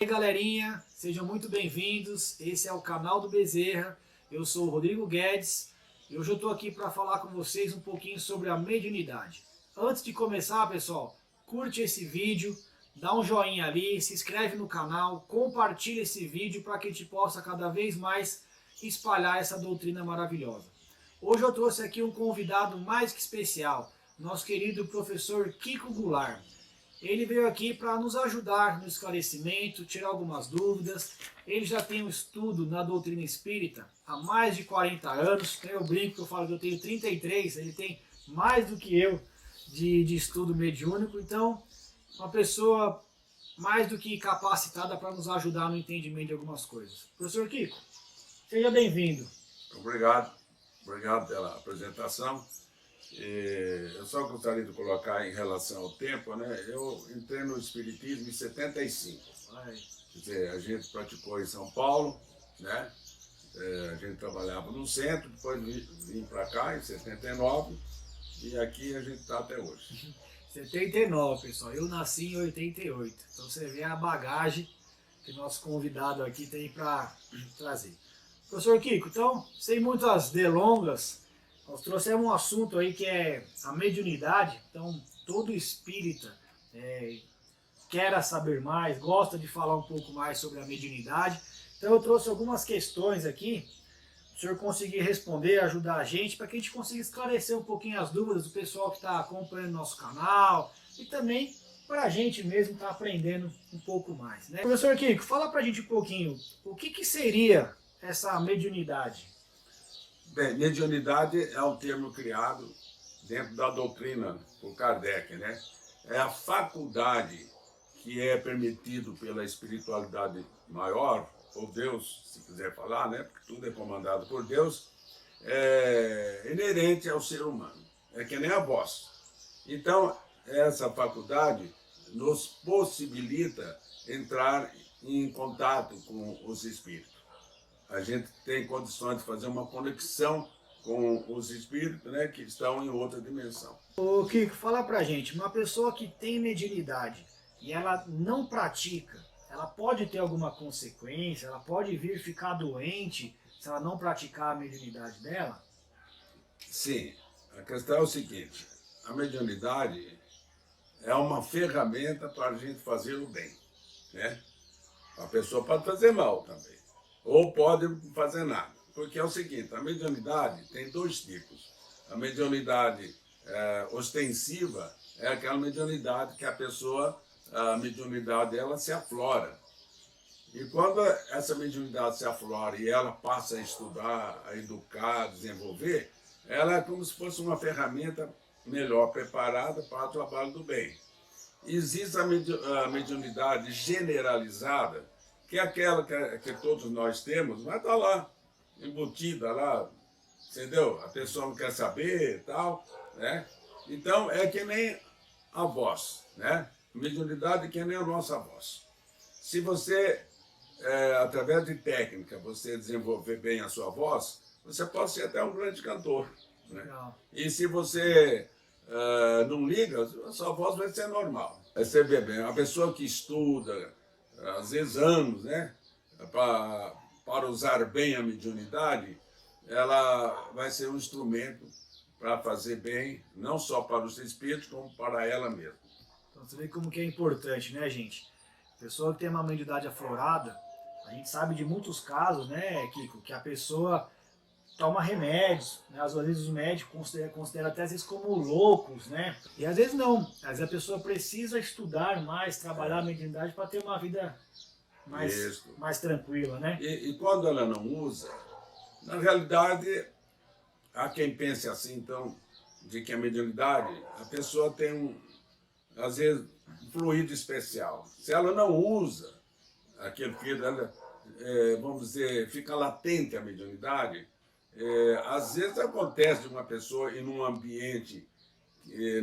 E aí, galerinha, sejam muito bem-vindos. Esse é o canal do Bezerra. Eu sou o Rodrigo Guedes e hoje eu estou aqui para falar com vocês um pouquinho sobre a mediunidade. Antes de começar, pessoal, curte esse vídeo, dá um joinha ali, se inscreve no canal, compartilha esse vídeo para que a gente possa cada vez mais espalhar essa doutrina maravilhosa. Hoje eu trouxe aqui um convidado mais que especial, nosso querido professor Kiko Goulart. Ele veio aqui para nos ajudar no esclarecimento, tirar algumas dúvidas. Ele já tem um estudo na doutrina espírita há mais de 40 anos. Eu brinco que eu falo que eu tenho 33, ele tem mais do que eu de estudo mediúnico. Então, uma pessoa mais do que capacitada para nos ajudar no entendimento de algumas coisas. Professor Kiko, seja bem-vindo. Obrigado pela apresentação. Eu só gostaria de colocar em relação ao tempo, né? Eu entrei no Espiritismo em 75. Quer dizer, a gente praticou em São Paulo, né? A gente trabalhava no centro, depois vim para cá em 79 e aqui a gente está até hoje. 79, pessoal. Eu nasci em 88. Então você vê a bagagem que nosso convidado aqui tem para trazer. Professor Kiko, então, sem muitas delongas, nós trouxemos um assunto aí que é a mediunidade. Então, todo espírita quer saber mais, gosta de falar um pouco mais sobre a mediunidade. Então, eu trouxe algumas questões aqui, para o senhor conseguir responder, ajudar a gente, para que a gente consiga esclarecer um pouquinho as dúvidas do pessoal que está acompanhando nosso canal e também para a gente mesmo estar aprendendo um pouco mais, né? Professor Kiko, fala para a gente um pouquinho, o que seria essa mediunidade? Bem, mediunidade é um termo criado dentro da doutrina por Kardec, né? É a faculdade que é permitido pela espiritualidade maior, ou Deus, se quiser falar, né? Porque tudo é comandado por Deus, é inerente ao ser humano. É que nem a voz. Então, essa faculdade nos possibilita entrar em contato com os espíritos. A gente tem condições de fazer uma conexão com os espíritos, né, que estão em outra dimensão. Ô Kiko, fala pra gente, uma pessoa que tem mediunidade e ela não pratica, ela pode ter alguma consequência, ela pode vir ficar doente se ela não praticar a mediunidade dela? Sim, a questão é o seguinte, a mediunidade é uma ferramenta para a gente fazer o bem, né? A pessoa pode fazer mal também. Ou pode não fazer nada. Porque é o seguinte, a mediunidade tem dois tipos. A mediunidade ostensiva é aquela mediunidade que a mediunidade dela se aflora. E quando essa mediunidade se aflora e ela passa a estudar, a educar, a desenvolver, ela é como se fosse uma ferramenta melhor preparada para o trabalho do bem. Existe a mediunidade generalizada, que é aquela que todos nós temos, mas está lá, embutida lá, entendeu? A pessoa não quer saber e tal, né? Então, é que nem a voz, né? A mediunidade é que nem a nossa voz. Se você, através de técnica, você desenvolver bem a sua voz, você pode ser até um grande cantor, né? E se você não liga, a sua voz vai ser normal. Você vê bem, a pessoa que estuda, às vezes anos, né, para usar bem a mediunidade, ela vai ser um instrumento para fazer bem, não só para os espíritos, como para ela mesma. Então você vê como que é importante, né, gente? Pessoa que tem uma mediunidade aflorada, a gente sabe de muitos casos, né, Kiko, que a pessoa toma remédios, né? Às vezes os médicos consideram até às vezes como loucos, né? E às vezes não, às vezes a pessoa precisa estudar mais, trabalhar a mediunidade para ter uma vida mais tranquila, né? E quando ela não usa, na realidade, há quem pense assim, então, de que a mediunidade, a pessoa tem às vezes, um fluido especial. Se ela não usa aquele fluido, ela, vamos dizer, fica latente a mediunidade. Às vezes acontece de uma pessoa em um ambiente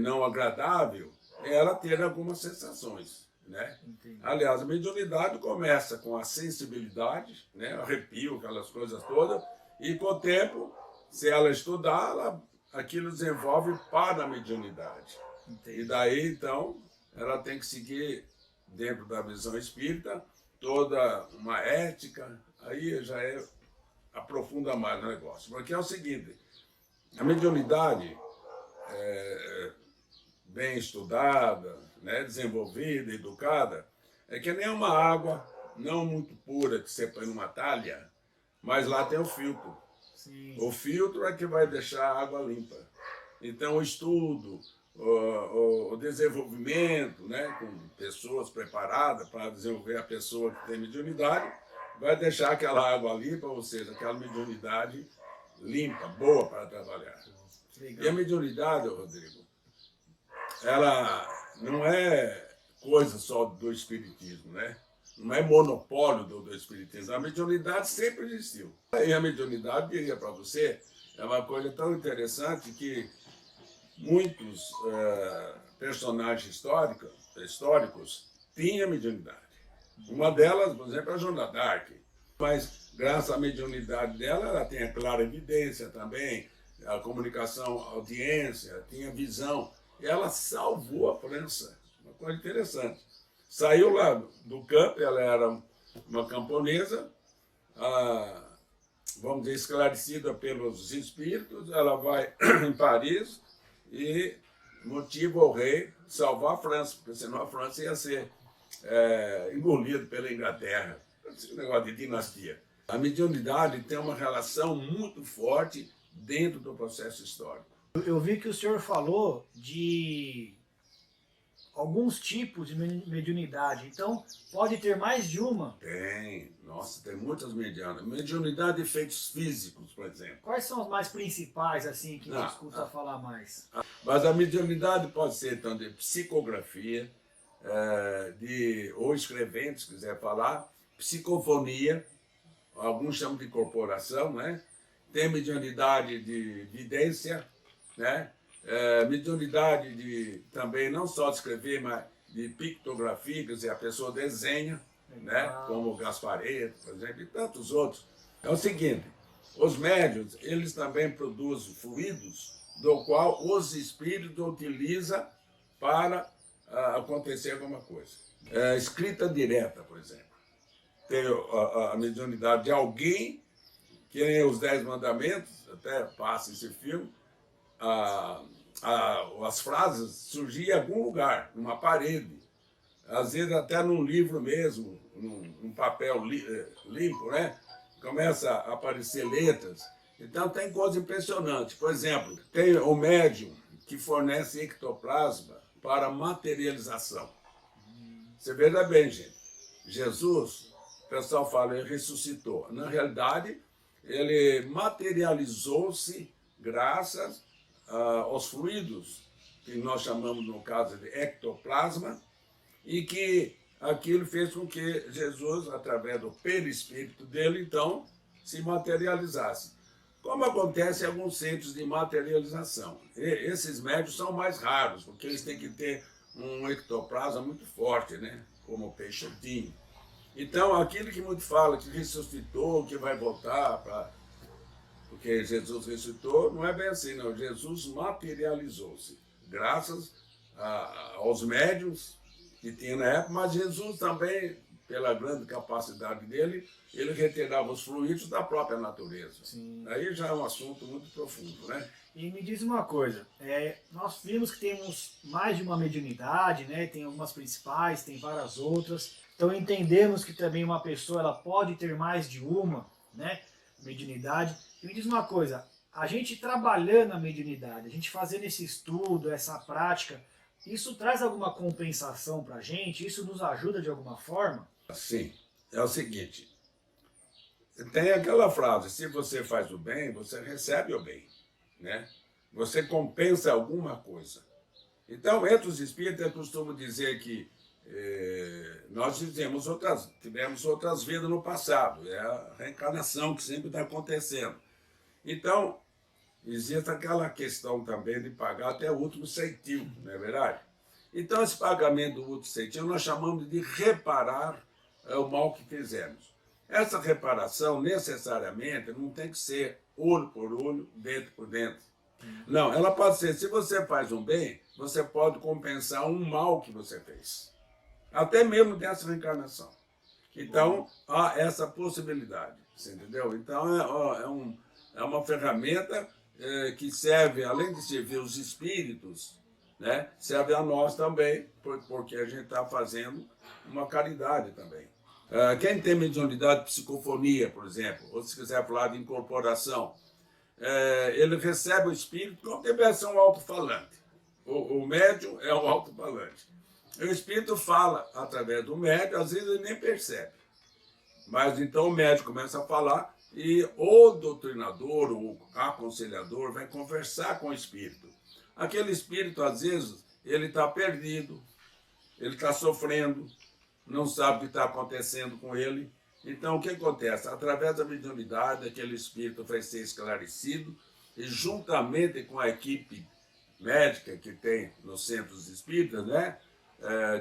não agradável, ela ter algumas sensações, né? Aliás, a mediunidade começa com a sensibilidade, né? Arrepio, aquelas coisas todas, e com o tempo, se ela estudar, aquilo desenvolve para a mediunidade. E daí, então, ela tem que seguir, dentro da visão espírita, ética, aí já aprofunda mais o negócio. Porque é o seguinte, a mediunidade bem estudada, né, desenvolvida, educada, é que nem uma água não muito pura que você põe numa talha, mas lá tem o filtro. Sim. O filtro é que vai deixar a água limpa. Então o estudo, o desenvolvimento, né, com pessoas preparadas para desenvolver a pessoa que tem mediunidade, vai deixar aquela água limpa, ou seja, aquela mediunidade limpa, boa para trabalhar. Legal. E a mediunidade, Rodrigo, ela não é coisa só do espiritismo, né? Não é monopólio do espiritismo. A mediunidade sempre existiu. E a mediunidade, diria para você, é uma coisa tão interessante que muitos personagens históricos tinham mediunidade. Uma delas, por exemplo, é a Joana d'Arc. Mas, graças à mediunidade dela, ela tem a clara evidência também, a comunicação, a audiência, tinha visão. E ela salvou a França. Uma coisa interessante. Saiu lá do campo, ela era uma camponesa, vamos dizer, esclarecida pelos espíritos, ela vai em Paris e motiva o rei a salvar a França, porque senão a França ia ser engolida pela Inglaterra. Esse negócio de dinastia. A mediunidade tem uma relação muito forte dentro do processo histórico. Eu vi que o senhor falou de alguns tipos de mediunidade, então pode ter mais de uma? Tem, nossa, tem muitas medianas. Mediunidade de efeitos físicos, por exemplo. Quais são as mais principais, assim, que você escuta falar mais? Mas a mediunidade pode ser, então, de psicografia, ou escrevente, se quiser falar, psicofonia, alguns chamam de incorporação, né? Tem mediunidade de vidência, né? Mediunidade de também não só de escrever, mas de pictografia, quer dizer, a pessoa desenha, né? Como o Gasparetto, por exemplo, e tantos outros. É o seguinte, os médiuns, eles também produzem fluidos, do qual os espíritos utilizam para acontecer alguma coisa. Escrita direta, por exemplo. Tem a mediunidade de alguém, que nem os 10 Mandamentos, até passa esse filme, as frases surgiam em algum lugar, numa parede, às vezes até num livro mesmo, num papel limpo, né? Começa a aparecer letras. Então tem coisas impressionantes. Por exemplo, tem o médium que fornece ectoplasma para materialização. Você veja bem, gente, Jesus, o pessoal fala, ele ressuscitou. Na realidade, ele materializou-se graças aos fluidos, que nós chamamos, no caso, de ectoplasma, e que aquilo fez com que Jesus, através do perispírito dele, então, se materializasse. Como acontece em alguns centros de materialização. Esses médios são mais raros, porque eles têm que ter um ectoplasma muito forte, né? Como o Peixotinho. Então, aquilo que muito fala, que ressuscitou, que vai voltar para... Porque Jesus ressuscitou, não é bem assim, não. Jesus materializou-se, graças aos médiuns que tinha na época, mas Jesus também, pela grande capacidade dele, ele retirava os fluidos da própria natureza. Sim. Aí já é um assunto muito profundo, né? E me diz uma coisa, nós vimos que temos mais de uma mediunidade, né? Tem algumas principais, tem várias outras. Então entendemos que também uma pessoa ela pode ter mais de uma, né, mediunidade. E me diz uma coisa, a gente trabalhando a mediunidade, a gente fazendo esse estudo, essa prática, isso traz alguma compensação para a gente? Isso nos ajuda de alguma forma? Sim, é o seguinte, tem aquela frase, se você faz o bem, você recebe o bem, né? Você compensa alguma coisa. Então, entre os espíritos, eu costumo dizer que nós tivemos outras vidas no passado, é a reencarnação que sempre está acontecendo. Então, existe aquela questão também de pagar até o último centavo, não é verdade? Então, esse pagamento do último centavo nós chamamos de reparar o mal que fizemos. Essa reparação, necessariamente, não tem que ser olho por olho, dente por dente. Não, ela pode ser, se você faz um bem, você pode compensar um mal que você fez. Até mesmo dessa reencarnação. Então, há essa possibilidade, você entendeu? Então, é uma ferramenta que serve, além de servir os espíritos, né, serve a nós também, porque a gente está fazendo uma caridade também. Quem tem mediunidade de psicofonia, por exemplo, ou se quiser falar de incorporação, ele recebe o espírito como se tivesse um alto-falante. O médium é um alto-falante. O espírito fala através do médium, às vezes ele nem percebe. Mas então o médium começa a falar e o doutrinador, o aconselhador, vai conversar com o espírito. Aquele espírito, às vezes, ele está perdido, ele está sofrendo, não sabe o que está acontecendo com ele. Então, o que acontece? Através da mediunidade, aquele espírito vai ser esclarecido e, juntamente com a equipe médica que tem nos centros espíritas, né,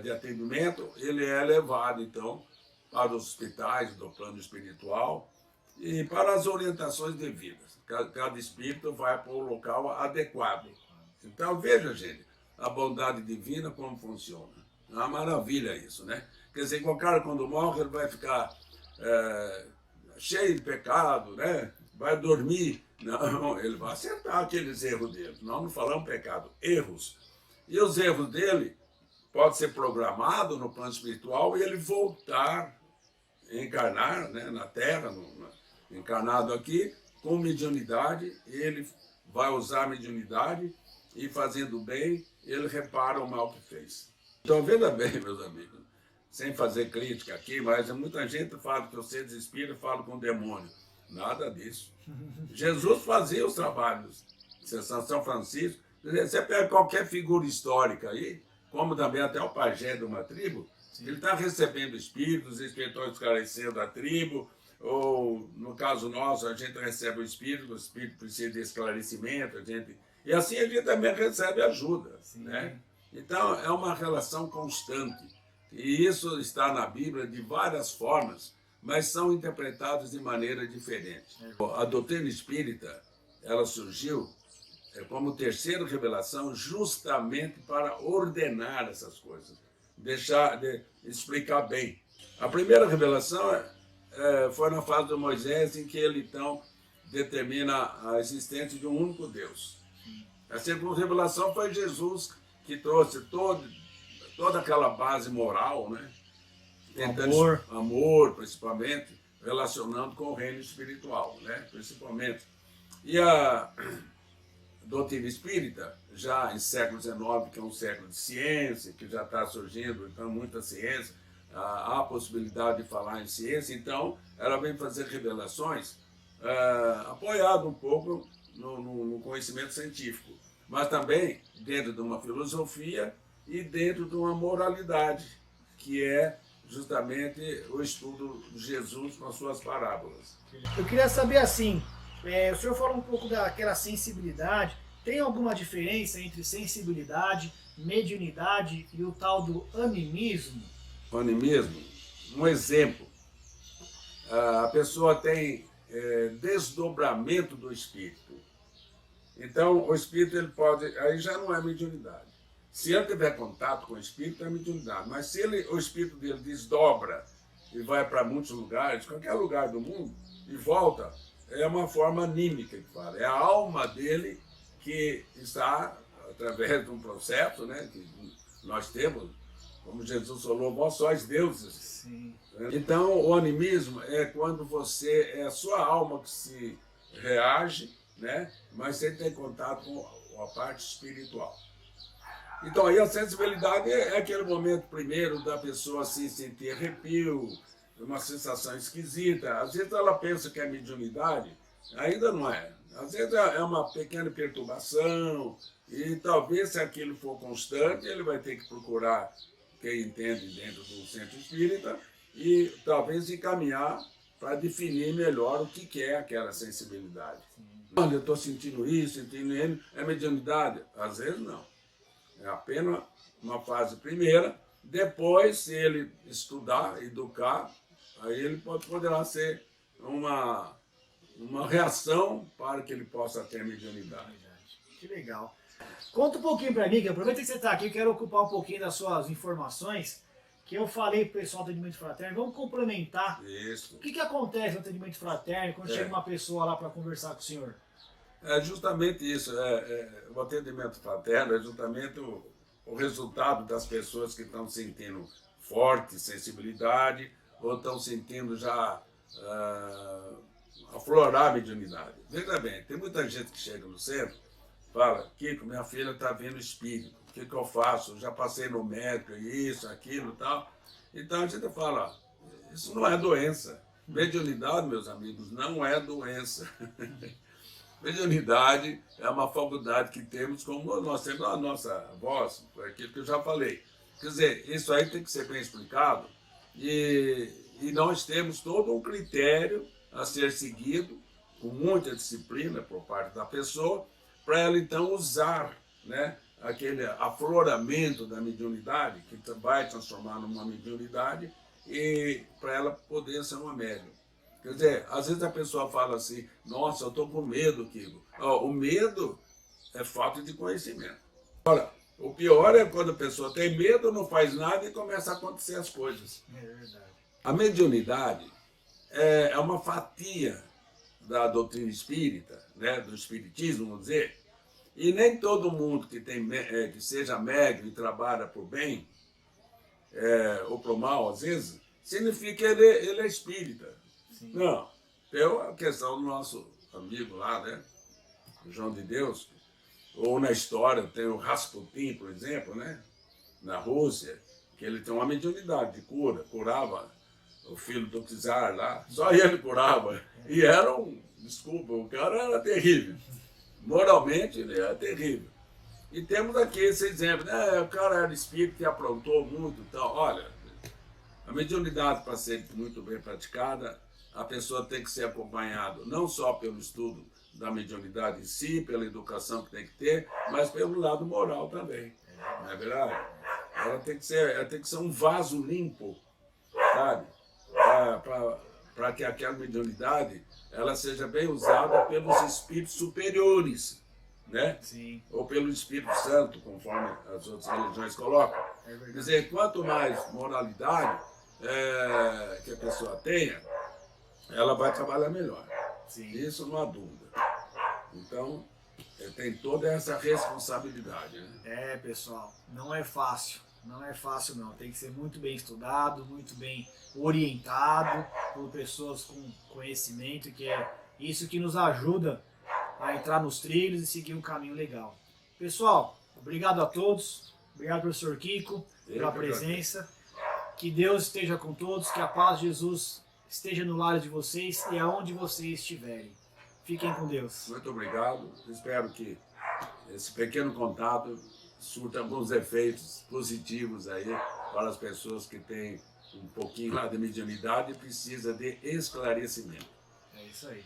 de atendimento, ele é levado, então, para os hospitais do plano espiritual e para as orientações devidas. Cada espírito vai para o local adequado. Então, veja, gente, a bondade divina como funciona. É uma maravilha isso, né? Quer dizer, o cara, quando morre, ele vai ficar cheio de pecado, né? Vai dormir. Não, ele vai acertar aqueles erros dele. Nós não falamos pecado, erros. E os erros dele podem ser programados no plano espiritual e ele voltar, encarnar, né, na Terra, encarnado aqui, com mediunidade. Ele vai usar a mediunidade e, fazendo bem, ele repara o mal que fez. Então, veja bem, meus amigos, sem fazer crítica aqui, mas muita gente fala que os seres espíritos falam com o demônio. Nada disso. Jesus fazia os trabalhos. São Francisco. Você pega qualquer figura histórica aí, como também até o pajé de uma tribo, ele está recebendo espíritos, os espíritos estão esclarecendo a tribo, ou, no caso nosso, a gente recebe o espírito precisa de esclarecimento, e assim a gente também recebe ajuda. Né? Então, é uma relação constante. E isso está na Bíblia de várias formas, mas são interpretados de maneira diferente. A doutrina espírita, ela surgiu como terceira revelação justamente para ordenar essas coisas, explicar bem. A primeira revelação foi na fase de Moisés, em que ele, então, determina a existência de um único Deus. A segunda revelação foi Jesus, que trouxe toda aquela base moral, né? Amor, principalmente, relacionando com o reino espiritual, né? Principalmente. E a doutrina espírita, já em século XIX, que é um século de ciência, que já está surgindo, então, muita ciência, há a possibilidade de falar em ciência, então, ela vem fazer revelações apoiado um pouco no conhecimento científico, mas também dentro de uma filosofia e dentro de uma moralidade, que é justamente o estudo de Jesus com as suas parábolas. Eu queria saber assim, o senhor falou um pouco daquela sensibilidade, tem alguma diferença entre sensibilidade, mediunidade e o tal do animismo? O animismo, um exemplo, a pessoa tem desdobramento do espírito. Então, o espírito ele pode, aí já não é mediunidade. Se ele tiver contato com o espírito, é mediunidade. Mas se o espírito dele desdobra e vai para muitos lugares, qualquer lugar do mundo, e volta, é uma forma anímica que fala. É a alma dele que está, através de um processo, né, que nós temos, como Jesus falou, vós sois deuses. Sim. Então, o animismo é quando é a sua alma que se reage, né, mas você tem contato com a parte espiritual. Então, aí a sensibilidade é aquele momento primeiro da pessoa assim, sentir arrepio, uma sensação esquisita. Às vezes ela pensa que é mediunidade, ainda não é. Às vezes é uma pequena perturbação e talvez, se aquilo for constante, ele vai ter que procurar quem entende dentro do centro espírita e talvez encaminhar para definir melhor o que é aquela sensibilidade. Olha, eu estou sentindo isso, sentindo ele, é mediunidade? Às vezes não. É apenas uma fase primeira, depois, se ele estudar, educar, aí ele poderá ser uma reação para que ele possa ter mediunidade. Que legal. Conta um pouquinho para mim, que aproveita que você está aqui, eu quero ocupar um pouquinho das suas informações. que eu falei pro pessoal do atendimento fraterno, vamos complementar. Isso. O que acontece no atendimento fraterno quando chega uma pessoa lá para conversar com o senhor? É justamente isso. O atendimento fraterno é justamente o resultado das pessoas que estão sentindo forte sensibilidade ou estão sentindo já aflorar a mediunidade. Veja bem, tem muita gente que chega no centro e fala: Kiko, minha filha está vendo espírito, o que eu faço? Eu já passei no médico, isso, aquilo e tal. Então a gente fala: isso não é doença. Mediunidade, meus amigos, não é doença. Mediunidade é uma faculdade que temos, como nós temos a nossa voz, foi aquilo que eu já falei. Quer dizer, isso aí tem que ser bem explicado e nós temos todo um critério a ser seguido, com muita disciplina por parte da pessoa, para ela então usar, né, aquele afloramento da mediunidade, que vai transformar numa mediunidade, e para ela poder ser uma médium. Quer dizer, às vezes a pessoa fala assim: nossa, eu estou com medo, Kiko. O medo é falta de conhecimento. Agora, o pior é quando a pessoa tem medo, não faz nada e começa a acontecer as coisas. É verdade. A mediunidade é uma fatia da doutrina espírita, né, do espiritismo, vamos dizer, e nem todo mundo que seja médium e trabalha por bem ou por mal, às vezes, significa que ele é espírita. Sim. Não, tem a questão do nosso amigo lá, né, o João de Deus, ou na história tem o Rasputin, por exemplo, né, na Rússia, que ele tem uma mediunidade de cura, curava o filho do czar lá, só ele curava, e era desculpa, o cara era terrível, moralmente ele era terrível. E temos aqui esse exemplo, né, o cara era espírito que aprontou muito e tal. Olha, a mediunidade, para ser muito bem praticada, a pessoa tem que ser acompanhada não só pelo estudo da mediunidade em si, pela educação que tem que ter, mas pelo lado moral também. Não é verdade? Ela tem que ser um vaso limpo, sabe? Para que aquela mediunidade ela seja bem usada pelos espíritos superiores, né? Sim. Ou pelo Espírito Santo, conforme as outras religiões colocam. Quer dizer, quanto mais moralidade que a pessoa tenha, ela vai trabalhar melhor. Sim. Isso não há dúvida. Então, tem toda essa responsabilidade, né? Pessoal, não é fácil. Não é fácil não, tem que ser muito bem estudado, muito bem orientado por pessoas com conhecimento, que é isso que nos ajuda a entrar nos trilhos e seguir um caminho legal. Pessoal, obrigado a todos, obrigado professor Kiko pela presença, que Deus esteja com todos, que a paz de Jesus esteja no lar de vocês e aonde vocês estiverem. Fiquem com Deus. Muito obrigado, espero que esse pequeno contato surta alguns efeitos positivos aí para as pessoas que têm um pouquinho lá de mediunidade e precisa de esclarecimento. É isso aí.